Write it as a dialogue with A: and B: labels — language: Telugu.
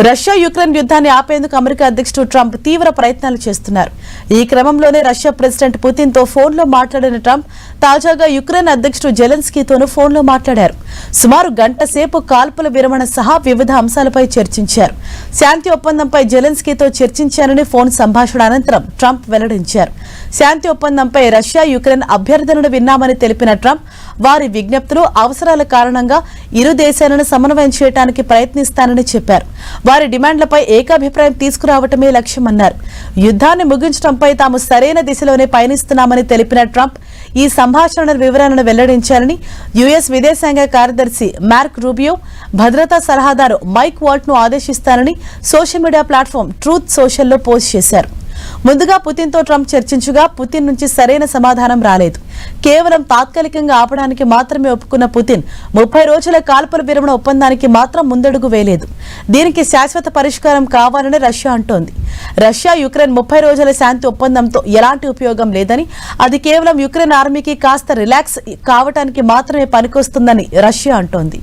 A: రష్యా యుక్రెయిన్ యుద్ధాన్ని ఆపేందుకు అమెరికా అధ్యక్షుడు ట్రంప్ తీవ్ర ప్రయత్నాలు చేస్తున్నారు. ఈ క్రమంలోనే రష్యా ప్రెసిడెంట్ పుతిన్తో ఫోన్లో మాట్లాడిన ట్రంప్ తాజాగా యుక్రెయిన్ అధ్యక్షుడు జెలెన్స్కీతోనూ ఫోన్లో మాట్లాడారు. సుమారు గంట సేపు కాల్పుల విరమణ సహా వివిధ అంశాలపై చర్చించారు. శాంతి ఒప్పందంపై జెలెన్స్కీతో చర్చించారని ఫోన్ సంభాషణ అనంతరం ట్రంప్ వెల్లడించారు. శాంతి ఒప్పందంపై రష్యా యుక్రెయిన్ అభ్యర్థనను విన్నామని తెలిపిన ట్రంప్ వారి విజ్ఞప్తులు, అవసరాల కారణంగా ఇరు దేశాలను సమన్వయం చేయడానికి ప్రయత్నిస్తానని చెప్పారు. వారి డిమాండ్లపై ఏకాభిప్రాయం తీసుకురావటమే లక్ష్యమన్నారు. యుద్ధాన్ని ముగించడంపై తాము సరైన దిశలోనే పయనిస్తున్నామని తెలిపిన ట్రంప్ ఈ సంభాషణ వివరాలను వెల్లడించాలని యుఎస్ విదేశాంగ కార్యదర్శి మార్క్ రూబియో, భద్రతా సలహాదారు మైక్ వాల్ట్ను ఆదేశిస్తానని సోషల్ మీడియా ప్లాట్ఫామ్ ట్రూత్ సోషల్లో పోస్ట్ చేశారు. ముందుగా పుతిన్తో ట్రంప్ చర్చించగా పుతిన్ నుంచి సరైన సమాధానం రాలేదు. కేవలం తాత్కాలికంగా ఆపడానికి మాత్రమే ఒప్పుకున్న పుతిన్ 30 రోజుల కాల్పుల విరమణ ఒప్పందానికి మాత్రం ముందడుగు వేయలేదు. దీనికి శాశ్వత పరిష్కారం కావాలని రష్యా అంటోంది. రష్యా యుక్రెయిన్ 30 రోజుల శాంతి ఒప్పందంతో ఎలాంటి ఉపయోగం లేదని, అది కేవలం యుక్రెయిన్ ఆర్మీకి కాస్త రిలాక్స్ కావటానికి మాత్రమే పనికొస్తుందని రష్యా అంటోంది.